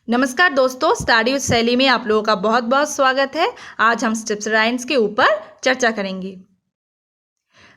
नमस्कार दोस्तों, study with शैली में आप लोगों का बहुत बहुत स्वागत है। आज हम स्ट्रिप्सराइन्स के ऊपर चर्चा करेंगे।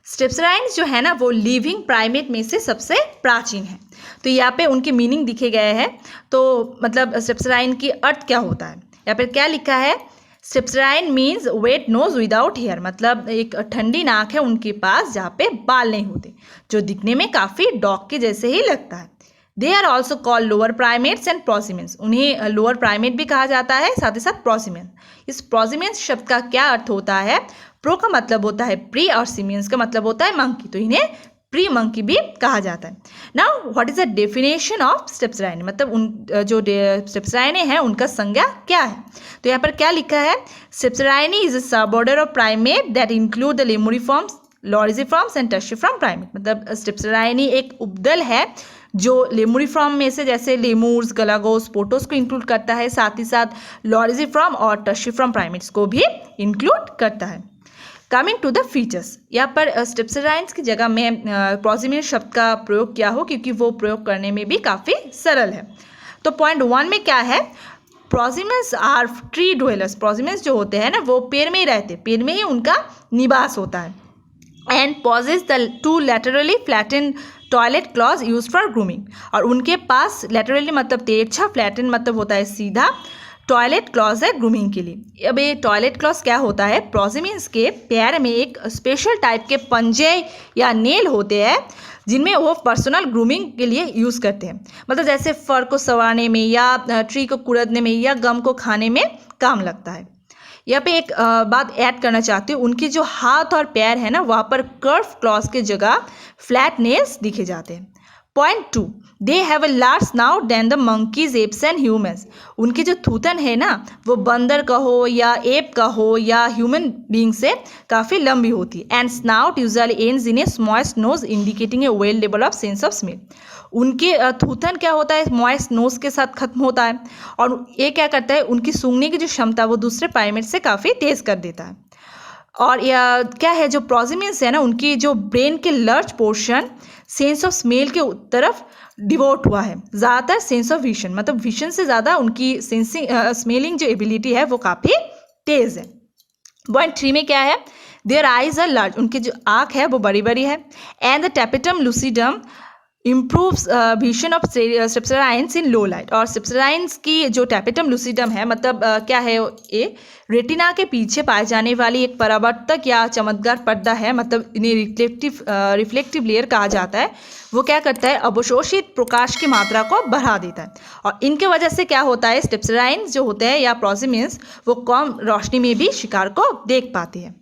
स्ट्रिप्सराइन्स जो है ना वो लिविंग प्राइमेट में से सबसे प्राचीन है। तो यहाँ पे उनके मीनिंग दिखे गए हैं। तो मतलब स्ट्रिप्सराइन की अर्थ क्या होता है, यहाँ पे क्या लिखा है। Strepsirrhine means wet nose without hair, मतलब एक ठंडी नाक है उनके पास जहाँ पे बाल नहीं होते, जो दिखने में काफ़ी डॉग के जैसे ही लगता है। They are also call lower primates and prosimians, उन्हें लोअर प्राइमेट भी कहा जाता है, साथ ही साथ प्रोसिमेंस। इस प्रोसिमेंस शब्द का क्या अर्थ होता है। प्रो का मतलब होता है प्री और सीमेंस का मतलब होता है मंकी, तो इन्हें प्री मंकी भी कहा जाता है। Now what is the definition of strepsirrhine, मतलब उन जो स्ट्रिप्सराइने हैं उनका संज्ञा क्या है। तो यहाँ पर क्या लिखा है, स्ट्रिप्सराइनी is a sub order of primate that include the lemuriforms, lorisiforms and tarsiiform primate. मतलब स्ट्रिप्सराइनी एक उपदल है जो लेमुरिफॉर्म में से जैसे लेमूर्स, गलागोस, पोटोस को इंक्लूड करता है, साथ ही साथ लॉरिजिफॉर्म और टर्शिफॉर्म प्राइमेट्स को भी इंक्लूड करता है। कमिंग टू द फीचर्स, यहाँ पर स्ट्रिप्सराइन्स की जगह में प्रोसिमेंस शब्द का प्रयोग किया हो, क्योंकि वो प्रयोग करने में भी काफ़ी सरल है। तो पॉइंट 1 में क्या है, प्रोसिमेंस आर ट्री ड्वेलर्स। प्रोसिमेंस जो होते हैं ना वो पेड़ में ही रहते, पेड़ में ही उनका निवास होता है। And possess the two laterally flatten toilet claws use for grooming, और उनके पास लेटरली मतलब तिरछा, फ्लैटन मतलब होता है सीधा, टॉयलेट क्लॉज है ग्रूमिंग के लिए। अब ये टॉयलेट क्लॉज क्या होता है, प्रोसिमेंस के पैर में एक स्पेशल टाइप के पंजे या नेल होते हैं जिनमें वो पर्सनल ग्रूमिंग के लिए यूज़ करते हैं। मतलब जैसे फर को संवारने में या ट्री को कुड़दने में या गम को खाने में काम लगता है। यहाँ पे एक बात ऐड करना चाहती हूँ, उनके जो हाथ और पैर है ना वहाँ पर कर्व क्लॉज के जगह फ्लैट नेल्स दिखे जाते हैं। Point 2, they have a large snout than the monkeys, apes and humans. उनकी जो थूथन है ना वो बंदर का हो या एप का हो या ह्यूमन बीइंग से काफ़ी लंबी होती है। And snout usually ends in a moist nose indicating a well developed sense of smell. उनके थूथन क्या होता है, मॉइस्ट नोज के साथ खत्म होता है, और ये क्या करता है, उनकी सूंघने की जो क्षमता वो दूसरे प्राइमेट से काफ़ी तेज़ कर देता है। और या क्या है, जो प्रोसिमेंस है ना उनकी जो ब्रेन के large portion sense of smell के तरफ डिवोट हुआ है, ज़्यादातर सेंस ऑफ विजन, मतलब विजन से ज़्यादा उनकी सेंसिंग स्मेलिंग जो एबिलिटी है वो काफ़ी तेज़ है। पॉइंट 3 में क्या है, देयर आइज आर लार्ज, उनकी जो आँख है वो बड़ी बड़ी है। And the tapetum lucidum improves vision of strepsirrhines in low light. और स्ट्रिप्सराइन्स की जो टैपेटम लूसिडम है, मतलब क्या है, ये रेटिना के पीछे पाए जाने वाली एक परावर्तक या चमकदार पर्दा है, मतलब इन्हें रिफ्लेक्टिव लेयर कहा जाता है। वो क्या करता है, अवशोषित प्रकाश की मात्रा को बढ़ा देता है, और इनके वजह से क्या होता है, स्ट्रिप्सराइन्स जो होते हैं या प्रोसिमेंस वो कम रोशनी में भी शिकार को देख पाते हैं।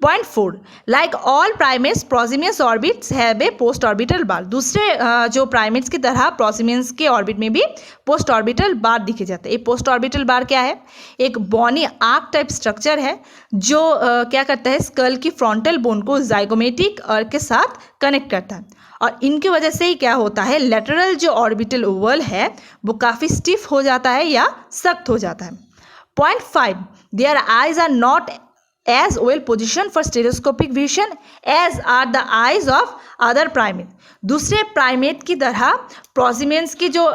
Point 4, like all primates prosimians orbits have a post orbital bar. दूसरे जो प्राइमेट्स की तरह प्रोसिमेंस के ऑर्बिट में भी पोस्ट ऑर्बिटल बार दिखे जाते हैं। ये पोस्ट ऑर्बिटल बार क्या है, एक बॉनी आर्क टाइप स्ट्रक्चर है जो क्या करता है, स्कल की फ्रंटल बोन को जाइगोमेटिक अर्क के साथ कनेक्ट करता है, और इनकी वजह से ही क्या होता है, लेटरल जो ऑर्बिटल ओवल है वो काफ़ी स्टिफ हो जाता है या सख्त हो जाता है। Point 5, their eyes are not as well positioned for stereoscopic vision as are the eyes of other primate। दूसरे प्राइमेट की तरह प्रोसिमेंस की जो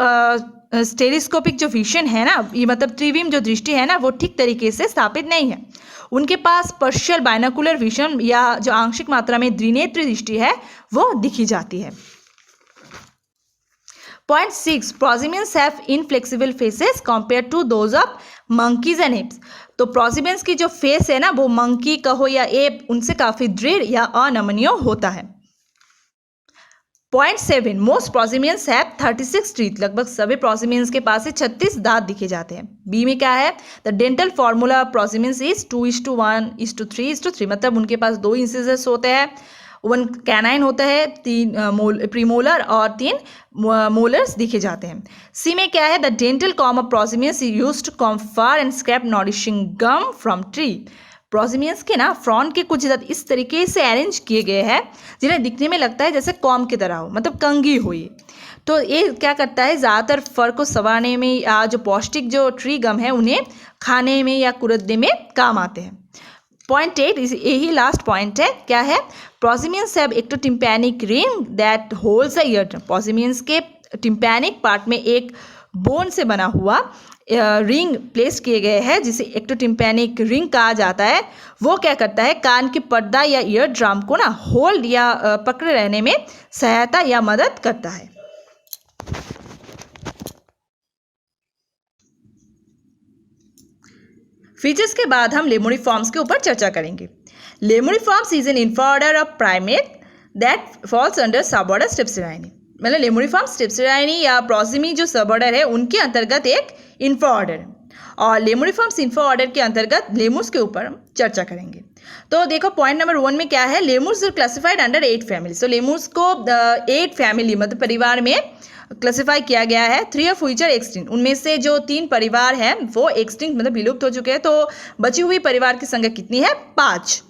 स्टेरिस्कोपिक जो विजन है ना, ये मतलब त्रिविम जो दृष्टि है ना वो ठीक तरीके से स्थापित नहीं है। उनके पास पर्शियल बाइनोकुलर विजन या जो आंशिक मात्रा में द्विनेत्र दृष्टि है वो दिखी जाती है। Point 6, prosimians have inflexible faces compare to those of monkeys and apes. तो प्रोसिमेंस की जो फेस है ना वो मंकी कहो या एप उनसे काफ़ी दृढ़ या अनमनीय होता है। Point 7, most prosimians have 36 teeth. लगभग सभी प्रोसिमेंस के पास 36 दांत दिखे जाते हैं। बी में क्या है, द डेंटल फॉर्मूला प्रोसिमेंस इज 2:1:3:3, मतलब उनके पास 2 इंसिजर्स होते हैं, 1 कैनाइन होता है, 3 प्रीमोलर और 3 मोलर्स दिखे जाते हैं। सी में क्या है, the dental comb of prosimians used to comb fur and scrape nourishing gum from tree. Prosimians के ना फ्रंट के कुछ दांत इस तरीके से अरेंज किए गए हैं जिन्हें दिखने में लगता है जैसे कॉम की तरह हो, मतलब कंघी हुई। तो ये क्या करता है, ज़्यादातर फर को संवारने में या जो पौष्टिक जो ट्री गम है उन्हें खाने में या कुरदने में काम आते हैं। पॉइंट 8 यही लास्ट पॉइंट है, क्या है, prosimians have ectotympanic ring that holds a ear drum. Prosimians के टिम्पैनिक पार्ट में एक बोन से बना हुआ रिंग प्लेस किए गए हैं जिसे एक्टोटिम्पैनिक रिंग कहा जाता है, वो क्या करता है, कान की पर्दा या ईयर ड्रम को ना होल्ड या पकड़े रहने में सहायता या मदद करता है। फीचर्स के बाद हम लेमोरिफॉर्म्स के ऊपर चर्चा करेंगे। Lemuriforms is an infraorder of primate that falls under suborder strepsirrhini. मतलब लेमोरिफॉर्म्स स्ट्रेप्सिराइनी या प्रोसिमी जो सबऑर्डर है उनके अंतर्गत एक इंफ्राऑर्डर है, और लेमोरिफॉर्म्स इंफ्राऑर्डर के अंतर्गत लेमूर्स के ऊपर हम चर्चा करेंगे। तो देखो पॉइंट नंबर 1 में क्या है, लेमूर्स आर क्लासिफाइड अंडर 8 फैमिली। सो लेमूर्स को 8 फैमिली मतलब परिवार में क्लासिफाई किया गया है, 3 ऑफ व्हिच आर एक्सटिंक्ट। उनमें से जो 3 परिवार हैं वो एक्सटिंक्ट मतलब विलुप्त हो चुके हैं। तो बची हुई परिवार की संख्या कितनी है, 5।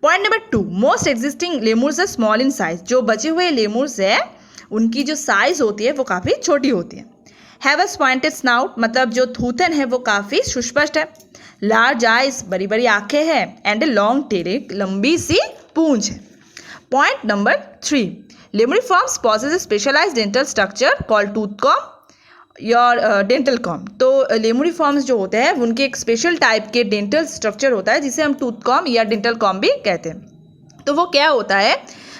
Point number 2, most existing lemurs are small in size. जो बचे हुए लेमूर्स है उनकी जो साइज होती है वो काफ़ी छोटी होती है। हैव अ पॉइंटेड स्नाउट मतलब जो थूथन है वो काफ़ी सुस्पष्ट है। लार्ज आइज बड़ी बड़ी आंखें हैं, एंड ए लॉन्ग टेल एक लंबी सी पूंछ है। Point number 3, lemuriforms possess a specialised dental structure called tooth comb या डेंटल कॉम। तो लेमोरिफॉर्म्स जो होते हैं उनके एक स्पेशल टाइप के डेंटल स्ट्रक्चर होता है जिसे हम टूथ कॉम या डेंटल कॉम भी कहते हैं। तो वो क्या होता है,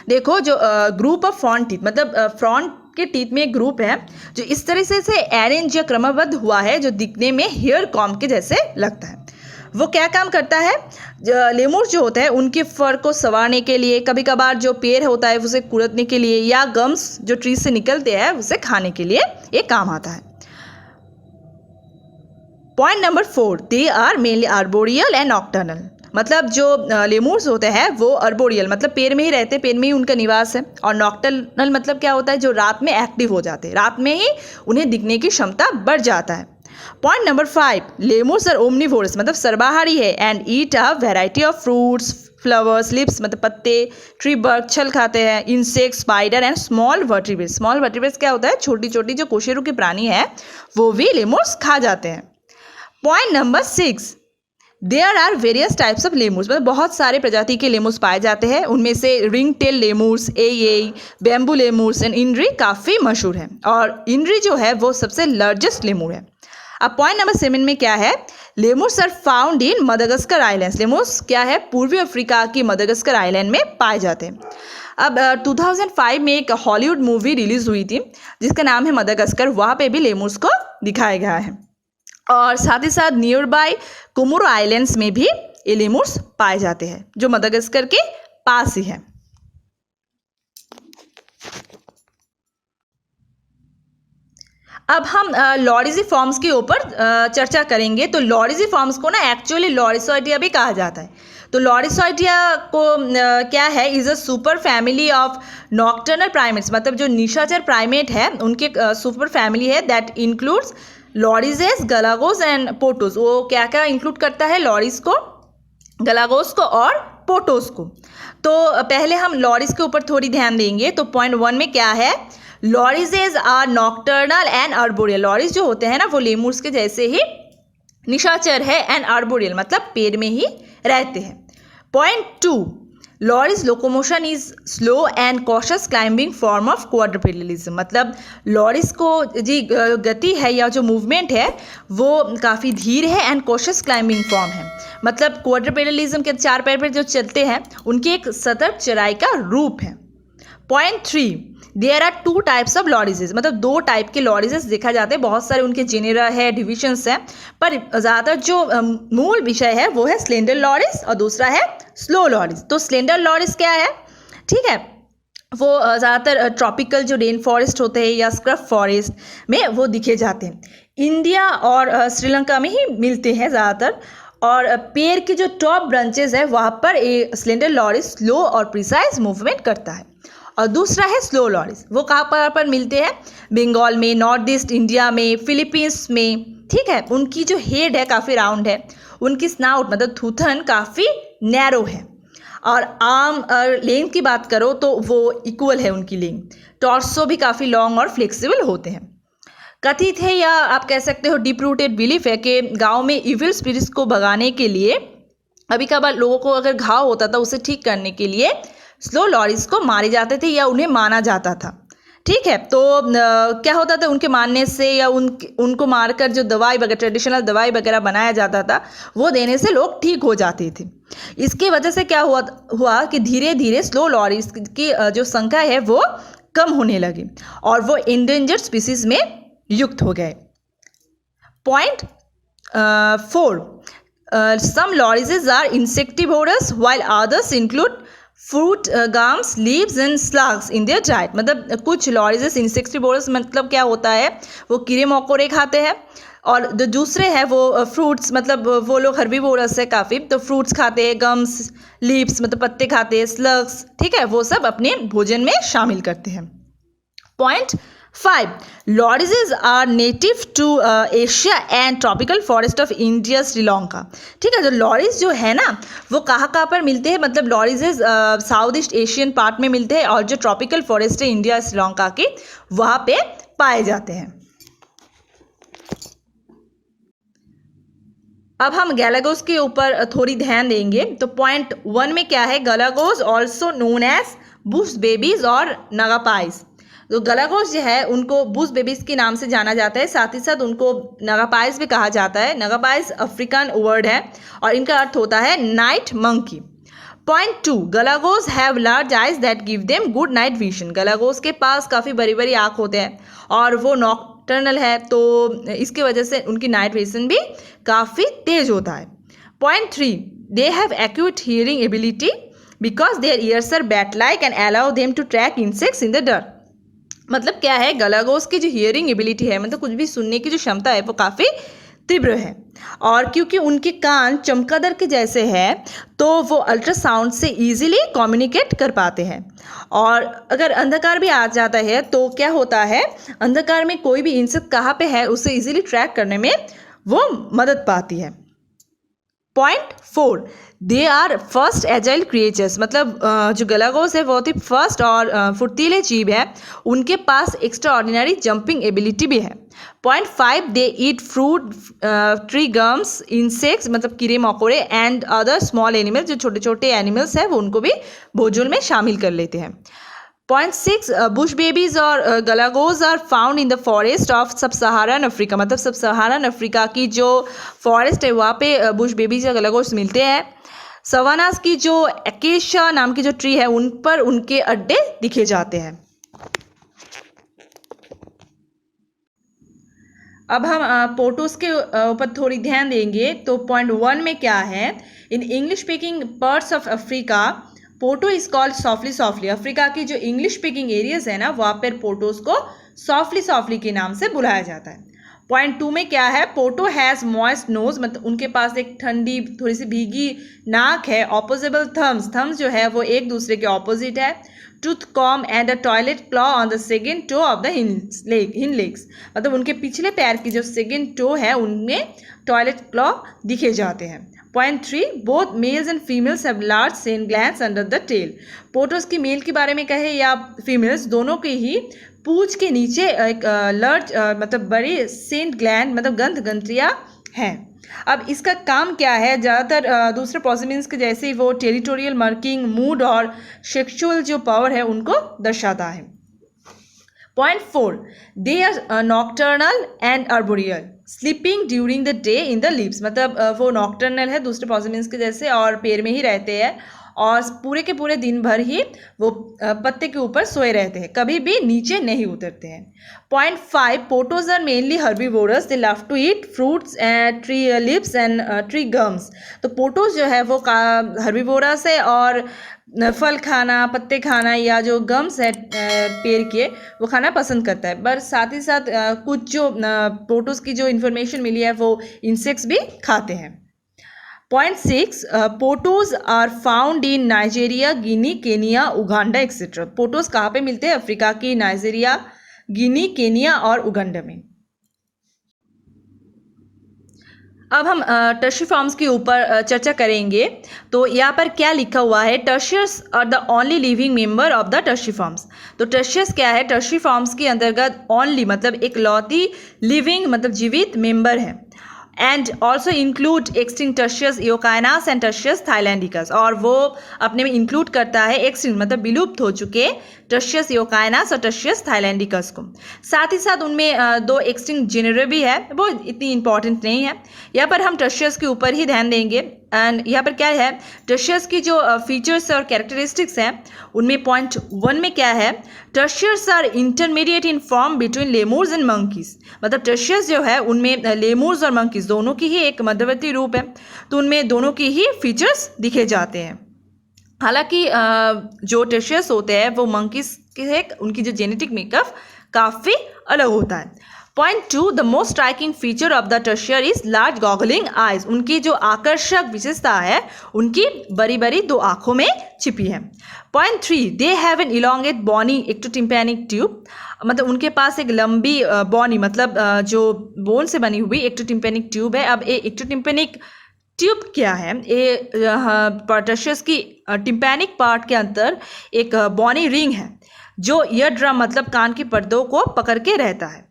देखो जो ग्रुप ऑफ फ्रंट टीथ मतलब फ्रंट के टीथ में एक ग्रुप है जो इस तरह से अरेंज या क्रमबद्ध हुआ है जो दिखने में हेयर कॉम के जैसे लगता है। वो क्या काम करता है, लेमूर्स जो होता है उनके फर को संवारने के लिए, कभी कभार जो पेड़ होता है उसे कुड़तने के लिए, या गम्स जो ट्री से निकलते हैं उसे खाने के लिए ये काम आता है। Point number 4, they are mainly arboreal and nocturnal. मतलब जो लेमूर्स होते हैं वो अर्बोरियल मतलब पेड़ में ही रहते हैं, पेड़ में ही उनका निवास है, और नॉक्टर्नल मतलब क्या होता है, जो रात में एक्टिव हो जाते हैं, रात में ही उन्हें दिखने की क्षमता बढ़ जाता है। पॉइंट नंबर 5, लेमूर्स आर ओमनिवोरस मतलब सर्वाहारी है, and eat a variety of fruits, flowers, lips मतलब पत्ते, ट्री बर्ग छल खाते हैं, insect, spider and small vertebrates. Small vertebrates क्या होता है, छोटी छोटी जो कोशिकाओं प्राणी है वो भी लेमूर्स खा जाते हैं। Point number 6, there are various types of lemurs मतलब बहुत सारे प्रजाति के लेमूर्स पाए जाते हैं। उनमें से ring tail lemurs, bamboo lemurs and indri काफ़ी मशहूर है, और इंड्री जो है वो सबसे लार्जेस्ट लेमूर है। अब पॉइंट नंबर 7 में क्या है, लेमूर्स are found in Madagascar islands. लेमूर्स क्या है, पूर्वी अफ्रीका की मदागास्कर आइलैंड में पाए जाते हैं। अब 2005 में एक हॉलीवुड मूवी रिलीज हुई थी जिसका नाम है मदागास्कर, वहाँ पे भी लेमूर्स को दिखाया गया है, और साथ ही साथ नियर बाय कोमोरो आइलैंड्स में भी ये लेमूर्स पाए जाते हैं जो मदागास्कर के पास ही है। अब हम लॉरिजिफॉर्म्स के ऊपर चर्चा करेंगे। तो लॉरिजिफॉर्म्स को ना एक्चुअली लॉरिसॉइडिया भी कहा जाता है। तो लॉरिसॉइडिया को क्या है, is a super family of nocturnal primates मतलब जो निशाचर प्राइमेट है उनके सुपर फैमिली है दैट इंक्लूड्स लॉरिजेस, गलागोस एंड पोटोस। वो क्या क्या इंक्लूड करता है, लॉरिस को, गलागोस को और पोटोस को। तो पहले हम लॉरिस के ऊपर थोड़ी ध्यान देंगे। तो पॉइंट 1 में क्या है, lorises are nocturnal and arboreal. Loris जो होते हैं ना वो लेमूर्स के जैसे ही निशाचर है, एंड आर्बोरियल मतलब पेड़ में ही रहते हैं। Point 2, loris locomotion is slow and cautious climbing form of quadrupedalism. मतलब लॉरिस को जी गति है या जो मूवमेंट है वो काफ़ी धीर है, एंड कॉशियस क्लाइंबिंग फॉर्म है मतलब क्वाड्रुपेडलिज्म के 4 पैर पर जो चलते हैं उनकी एक सतर्क चढ़ाई का रूप है। Point 3, there are 2 types of lorises मतलब 2 टाइप के लॉरिजेस देखा जाते हैं। बहुत सारे उनके जेनेरा है, डिविजन्स हैं, पर ज़्यादातर जो मूल विषय है वो है स्लेंडर लॉरिस और दूसरा है स्लो लॉरिस। तो स्लेंडर लॉरिस क्या है, ठीक है, वो ज़्यादातर ट्रॉपिकल जो रेन फॉरेस्ट होते हैं या स्क्रब फॉरेस्ट में वो दिखे जाते हैं। इंडिया और श्रीलंका में ही मिलते हैं ज़्यादातर, और पेड़ के जो टॉप ब्रांचेस है वहाँ पर ये स्लेंडर लॉरिस स्लो और प्रिसाइज मूवमेंट करता है। और दूसरा है स्लो लॉरिस, वो कहाँ पर मिलते हैं, बंगाल में, नॉर्थ ईस्ट इंडिया में, फिलीपींस में, ठीक है। उनकी जो हेड है काफ़ी राउंड है, उनकी स्नाउट मतलब थूथन काफ़ी नैरो है, और आर्म लेंथ की बात करो तो वो इक्वल है उनकी लेंथ। टॉर्सो भी काफ़ी लॉन्ग और फ्लेक्सिबल होते हैं। कथित है या आप कह सकते हो डीप रूटेड बिलीफ है कि गाँव में इविल स्पिरिट्स को भगाने के लिए, अभी कभार लोगों को अगर घाव होता था उसे ठीक करने के लिए स्लो लॉरिस को मारे जाते थे या उन्हें माना जाता था। ठीक है। तो क्या होता था उनके मानने से या उनको मारकर जो दवाई वगैरह ट्रेडिशनल दवाई वगैरह बनाया जाता था वो देने से लोग ठीक हो जाते थे। इसकी वजह से क्या हुआ कि धीरे धीरे स्लो लॉरीज की जो संख्या है वो कम होने लगी और वो इंडेंजर्ड स्पीसीज में युक्त हो गए। Point 4, some lorries are insectivorous while others include fruit, gums, leaves and slugs in their diet। मतलब कुछ लॉरीज इंसेक्टिवोरस मतलब क्या होता है, वो कीड़े मकोड़े खाते हैं, और जो दूसरे हैं वो फ्रूट्स, मतलब वो लोग हर्बीवोरस है काफ़ी, तो फ्रूट्स खाते हैं, गम्स, लीव्स मतलब पत्ते खाते हैं, स्लग्स, ठीक है, वो सब अपने भोजन में शामिल करते हैं। Point 5, lorises are native to Asia and tropical forest of India, Sri Lanka. ठीक है, जो लॉरीज जो है ना वो कहाँ पर मिलते हैं, मतलब lorries south east Asian part में मिलते हैं और जो ट्रॉपिकल फॉरेस्ट है इंडिया श्रीलंका की वहाँ पे पाए जाते हैं। अब हम गैलागोस के ऊपर थोड़ी ध्यान देंगे। तो पॉइंट 1 में क्या है, galagos also known as bush babies और नागापाइस। तो गैलागोस जो है उनको बुश बेबीज के नाम से जाना जाता है, साथ ही साथ उनको नागापाइस भी कहा जाता है। नागापाइस अफ्रीकन वर्ड है और इनका अर्थ होता है night monkey. Point 2, galagos have large eyes that give them good night vision. Galagos के पास काफ़ी बड़ी बड़ी आँख होते हैं और वो नॉक्टर्नल है, तो इसकी वजह से उनकी नाइट विजन भी काफ़ी तेज होता है। Point 3, they have acute hearing ability because their ears are bat like and allow them to track insects in the dark. मतलब क्या है, गैलागोस की जो हियरिंग एबिलिटी है, मतलब कुछ भी सुनने की जो क्षमता है वो काफ़ी तीव्र है, और क्योंकि उनके कान चमगादड़ के जैसे हैं तो वो अल्ट्रासाउंड से इजीली कम्युनिकेट कर पाते हैं। और अगर अंधकार भी आ जाता है तो क्या होता है, अंधकार में कोई भी इंसेक्ट कहाँ पे है उसे इजीली ट्रैक करने में वो मदद पाती है। Point 4, they are first agile creatures. मतलब जो गैलागोस है बहुत ही फर्स्ट और फुर्तीले जीव है, उनके पास एक्स्ट्रा ऑर्डिनरी जंपिंग एबिलिटी भी है। Point 5, they eat fruit, tree gums, insects मतलब कीड़े मकोड़े एंड अदर स्मॉल एनिमल्स, जो छोटे छोटे एनिमल्स हैं वो उनको भी भोजन में शामिल कर लेते हैं। पॉइंट 6, बुश बेबीज और galagos are found in the forest of sub Saharan Africa. मतलब सब सहारन अफ्रीका की जो फॉरेस्ट है वहाँ पे बुश बेबीज या गैलागोस मिलते हैं। सवानास की जो एकेशिया नाम की जो ट्री है उन पर उनके अड्डे दिखे जाते हैं। अब हम पोटोस के ऊपर थोड़ी ध्यान देंगे। तो पॉइंट 1 में क्या है, in English speaking parts of Africa potto is called softly softly. Africa की जो इंग्लिश स्पीकिंग एरियाज है ना वहाँ पर पोटोस को सॉफ्टली सॉफ्टली के नाम से बुलाया जाता है। पॉइंट 2 में क्या है, पोटो हैज़ मॉइस्ट नोज, मतलब उनके पास एक ठंडी थोड़ी सी भीगी नाक है। ऑपोजिबल थम्स, थम्स जो है वो एक दूसरे के ऑपोजिट है। Tooth comb and a toilet claw on the second toe of the hind legs. मतलब उनके पिछले पैर की जो सेकेंड टो है उनमें टॉयलेट क्लॉ दिखे जाते हैं। Point 3, both males and females have large scent glands under the tail. Pottos की मेल के बारे में कहे या फीमेल्स, दोनों के ही पूंछ के नीचे एक लार्ज मतलब बड़ी सेंट ग्लैंड मतलब गंध ग्रंथियाँ हैं। अब इसका काम क्या है, ज़्यादातर दूसरे प्रोसिमिन्स के जैसे ही वो टेरिटोरियल मार्किंग, मूड और सेक्सुअल जो पावर है उनको दर्शाता है। Point 4, they are nocturnal and arboreal, sleeping during the day in the leaves. मतलब वो नॉक्टर्नल है दूसरे प्रोसिमिन्स के जैसे और पेड़ में ही रहते हैं और पूरे के पूरे दिन भर ही वो पत्ते के ऊपर सोए रहते हैं, कभी भी नीचे नहीं उतरते हैं। Point 5, pottos are mainly herbivorous, they love to eat fruits and tree leaves and tree gums. तो पोटोज जो है वो हर्बीवोरस है और फल खाना, पत्ते खाना या जो गम्स है पेड़ के वो खाना पसंद करता है। पर साथ ही साथ कुछ जो पोटोज की जो इन्फॉर्मेशन मिली है वो इंसेक्ट्स भी खाते हैं। Point 6, pottos are found in Nigeria, Guinea, Kenya, Uganda etcetera. Pottos कहाँ पे मिलते हैं, अफ्रीका की नाइजीरिया, गिनी, केनिया और उगांडा में। अब हम टर्शियरी फॉर्म्स के ऊपर चर्चा करेंगे। तो यहाँ पर क्या लिखा हुआ है, tarsiers are the only living member of the tarsiiformes. तो टर्शियर्स क्या है, टर्शियरी फॉर्म्स के अंतर्गत ओनली मतलब एक लौती लिविंग मतलब जीवित मेंबर है। And also include extinct Tarsius eocaenus and Tarsius thailandicus, और वो अपने में इंक्लूड करता है एक्सटिंक्ट मतलब विलुप्त हो चुके टर्शियस इओकाइनास और टर्शियस थाईलैंडिकस को। साथ ही साथ उनमें दो एक्सटिंक्ट जेनरे भी है, वो इतनी इंपॉर्टेंट नहीं है। यहाँ पर हम टर्शियस के ऊपर ही ध्यान देंगे। एंड यहाँ पर क्या है, टर्शियस की जो फीचर्स और कैरेक्टरिस्टिक्स हैं उनमें पॉइंट 1 में क्या है, tarsius are intermediate in form between lemurs and monkeys. मतलब टर्शियस जो है उनमें लेमूर्स और मंकीज दोनों की ही एक मध्यवर्ती रूप है, तो उनमें दोनों की ही फीचर्स दिखे जाते हैं। हालांकि जो टर्शियस होते हैं वो मंकीज के उनकी जो जेनेटिक मेकअप काफ़ी अलग होता है। Point 2, the most striking feature of the tarsier is large goggling eyes. उनकी जो आकर्षक विशेषता है उनकी बड़ी बड़ी दो आंखों में छिपी है। Point 3, they have an elongate bony ectotympanic tube. मतलब उनके पास एक लंबी बॉनी मतलब जो बोन से बनी हुई एक्टोटिम्पैनिक ट्यूब है। अब ये एक्टोटिम्पैनिक ट्यूब क्या है, ये टर्शियस की टिम्पैनिक पार्ट के अंदर एक बॉनी रिंग है जो ईयर ड्रम मतलब कान की पर्दों को पकड़ के रहता है।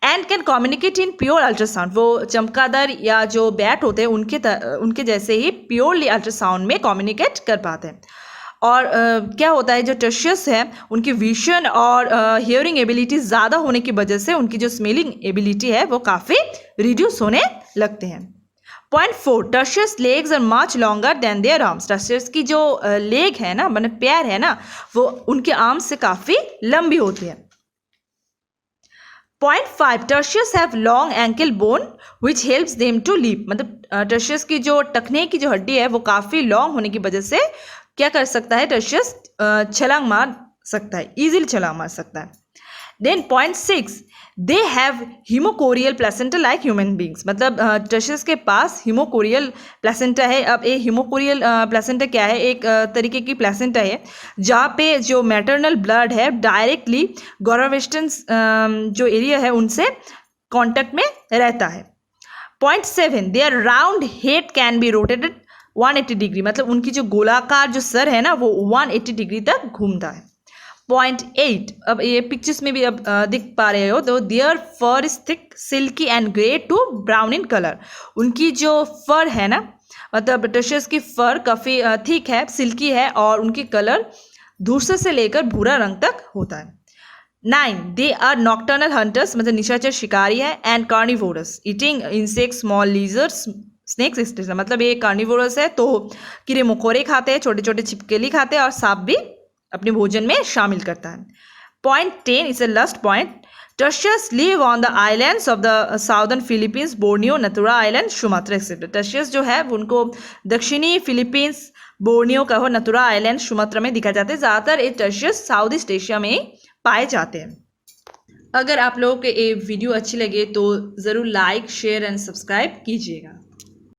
And can communicate in pure ultrasound, वो चमगादड़ या जो बैट होते हैं उनके जैसे ही प्योरली अल्ट्रासाउंड में कम्युनिकेट कर पाते हैं। और क्या होता है, जो टर्शियस है उनकी विजन और हियरिंग एबिलिटी ज़्यादा होने की वजह से उनकी जो स्मेलिंग एबिलिटी है वो काफ़ी रिड्यूस होने लगते हैं। Point 4, tarsius legs are much longer than their arms. Tarsius की जो लेग है ना, मतलब पैर है ना, वो उनके आर्म्स से काफ़ी लंबी होती है। Point 5, tarsius have long ankle bone which helps them to leap. मतलब टर्शियस की जो टखने की जो हड्डी है वो काफ़ी लॉन्ग होने की वजह से क्या कर सकता है, टर्शियस छलांग मार सकता है, इजीली छलांग मार सकता है। Then point 6, they have hemochorial placenta like human beings. मतलब टर्शियस के पास हिमोकोरियल प्लेसेंटा है। अब ये हिमोकोरियल प्लेसेंटा क्या है, एक तरीके की प्लेसेंटा है जहाँ पे जो मैटरनल ब्लड है डायरेक्टली गॉर्वेस्टन जो एरिया है उनसे कांटेक्ट में रहता है। Point 7, their round head can be rotated 180 degree. मतलब उनकी जो गोलाकार जो सर है ना वो 180 डिग्री तक घूमता है। पॉइंट 8, अब ये पिक्चर्स में भी अब दिख पा रहे हो, तो their fur is thick silky and grey to brown in colour. उनकी जो फर है ना, मतलब टर्शियस की फर काफ़ी थिक है, सिल्की है और उनकी कलर धूसर से लेकर भूरा रंग तक होता है। 9, दे आर नॉक्टर्नल हंटर्स, मतलब निशाचर शिकारी है, and carnivorous eating insect small lizards snakes etcetera. मतलब ये कार्निवोरस है तो कीड़े मकोड़े खाते हैं, छोटे छोटे छिपकली खाते हैं और सांप भी अपने भोजन में शामिल करता है। Point 10 is a last point, tarsius live on the islands of the southern Philippines, Borneo, Natuna island, Sumatra etcetera. Tarsius जो है उनको दक्षिणी फिलीपींस, बोर्नियो का हो, नतुरा आइलैंड, सुमात्रा में दिखा जाता है। ज़्यादातर ये टर्शियस साउथ ईस्ट एशिया में पाए जाते हैं। अगर आप लोगों को ये वीडियो अच्छी लगे तो ज़रूर लाइक, शेयर एंड सब्सक्राइब कीजिएगा।